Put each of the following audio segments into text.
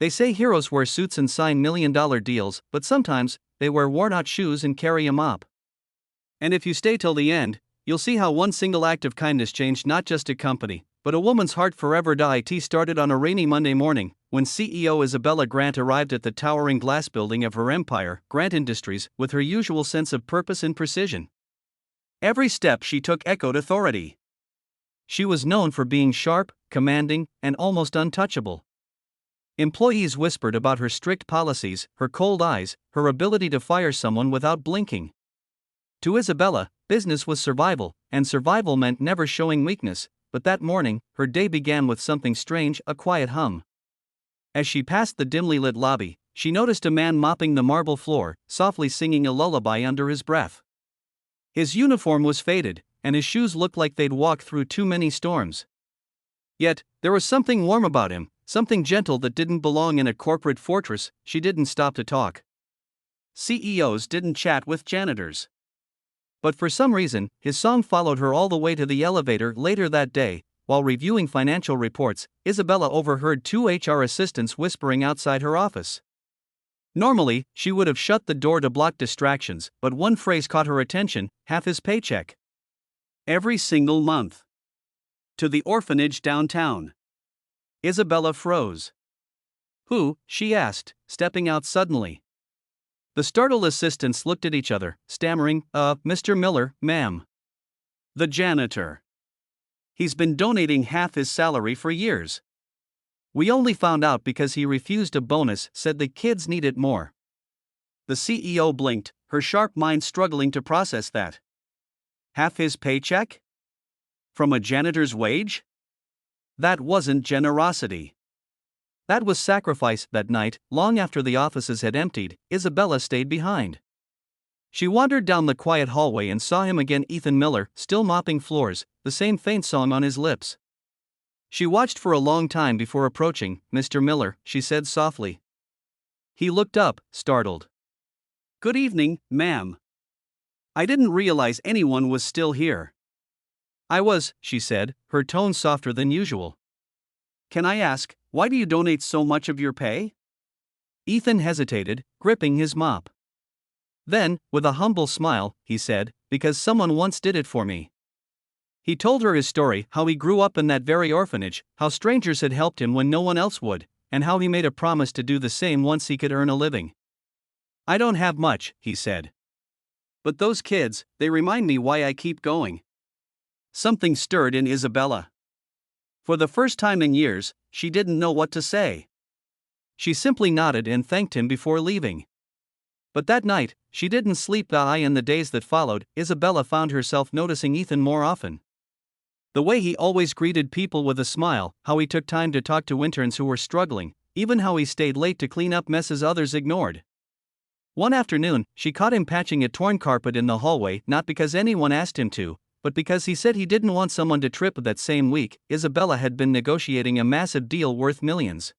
They say heroes wear suits and sign million-dollar deals, but sometimes, they wear worn-out shoes and carry a mop. And if you stay till the end, you'll see how one single act of kindness changed not just a company, but a woman's heart forever. It started on a rainy Monday morning, when CEO Isabella Grant arrived at the towering glass building of her empire, Grant Industries, with her usual sense of purpose and precision. Every step she took echoed authority. She was known for being sharp, commanding, and almost untouchable. Employees whispered about her strict policies, her cold eyes, her ability to fire someone without blinking. To Isabella, business was survival, and survival meant never showing weakness, but that morning, her day began with something strange, a quiet hum. As she passed the dimly lit lobby, she noticed a man mopping the marble floor, softly singing a lullaby under his breath. His uniform was faded, and his shoes looked like they'd walked through too many storms. Yet, there was something warm about him, something gentle that didn't belong in a corporate fortress. She didn't stop to talk. CEOs didn't chat with janitors. But for some reason, his song followed her all the way to the elevator. Later that day, while reviewing financial reports, Isabella overheard two HR assistants whispering outside her office. Normally, she would have shut the door to block distractions, but one phrase caught her attention: half his paycheck. Every single month. To the orphanage downtown. Isabella froze. Who? She asked, stepping out suddenly. The startled assistants looked at each other, stammering, Mr. Miller, ma'am. The janitor. He's been donating half his salary for years. We only found out because he refused a bonus, said the kids need it more. The CEO blinked, her sharp mind struggling to process that. Half his paycheck? From a janitor's wage? That wasn't generosity. That was sacrifice. That night, long after the offices had emptied, Isabella stayed behind. She wandered down the quiet hallway and saw him again, Ethan Miller, still mopping floors, the same faint song on his lips. She watched for a long time before approaching. Mr. Miller, she said softly. He looked up, startled. Good evening, ma'am. I didn't realize anyone was still here. I was, she said, her tone softer than usual. Can I ask, why do you donate so much of your pay? Ethan hesitated, gripping his mop. Then, with a humble smile, he said, because someone once did it for me. He told her his story, how he grew up in that very orphanage, how strangers had helped him when no one else would, and how he made a promise to do the same once he could earn a living. I don't have much, he said. But those kids, they remind me why I keep going. Something stirred in Isabella. For the first time in years, she didn't know what to say. She simply nodded and thanked him before leaving. But that night, she didn't sleep. In the days that followed, Isabella found herself noticing Ethan more often. The way he always greeted people with a smile, how he took time to talk to interns who were struggling, even how he stayed late to clean up messes others ignored. One afternoon, she caught him patching a torn carpet in the hallway, not because anyone asked him to, but because he said he didn't want someone to trip. That same week, Isabella had been negotiating a massive deal worth millions.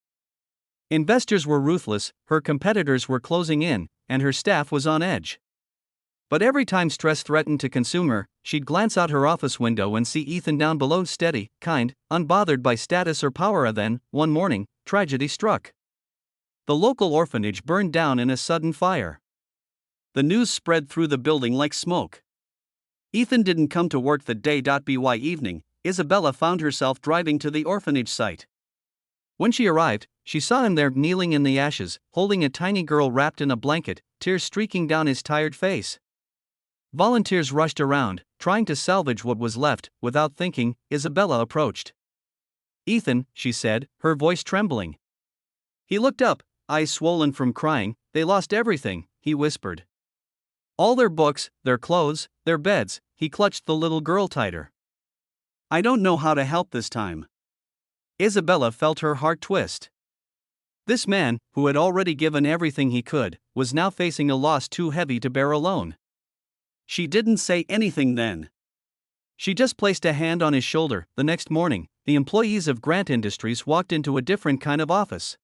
Investors were ruthless, her competitors were closing in, and her staff was on edge. But every time stress threatened to consume her, she'd glance out her office window and see Ethan down below, steady, kind, unbothered by status or power. Then, one morning, tragedy struck. The local orphanage burned down in a sudden fire. The news spread through the building like smoke. Ethan didn't come to work the day. By evening, Isabella found herself driving to the orphanage site. When she arrived, she saw him there kneeling in the ashes, holding a tiny girl wrapped in a blanket, tears streaking down his tired face. Volunteers rushed around, trying to salvage what was left. Without thinking, Isabella approached. Ethan, she said, her voice trembling. He looked up, eyes swollen from crying. They lost everything, he whispered. All their books, their clothes, their beds. He clutched the little girl tighter. I don't know how to help this time. Isabella felt her heart twist. This man, who had already given everything he could, was now facing a loss too heavy to bear alone. She didn't say anything then. She just placed a hand on his shoulder. The next morning, the employees of Grant Industries walked into a different kind of office.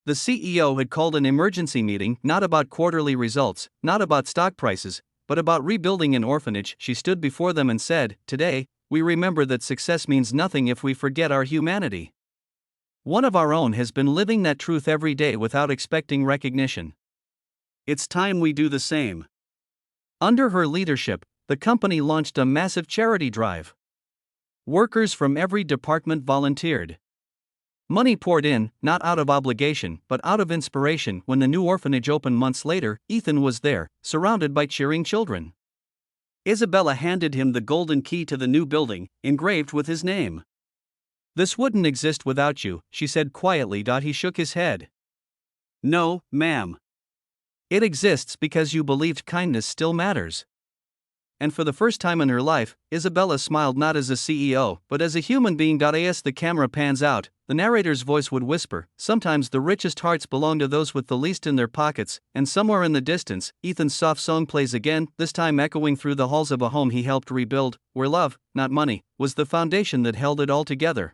The CEO had called an emergency meeting, not about quarterly results, not about stock prices, but about rebuilding an orphanage. She stood before them and said, Today, we remember that success means nothing if we forget our humanity. One of our own has been living that truth every day without expecting recognition. It's time we do the same. Under her leadership, the company launched a massive charity drive. Workers from every department volunteered. Money poured in, not out of obligation, but out of inspiration. When the new orphanage opened months later, Ethan was there, surrounded by cheering children. Isabella handed him the golden key to the new building, engraved with his name. "This wouldn't exist without you," she said quietly. He shook his head. "No, ma'am. It exists because you believed kindness still matters." And for the first time in her life, Isabella smiled not as a CEO, but as a human being. As the camera pans out, the narrator's voice would whisper, "Sometimes the richest hearts belong to those with the least in their pockets," and somewhere in the distance, Ethan's soft song plays again, this time echoing through the halls of a home he helped rebuild, where love, not money, was the foundation that held it all together.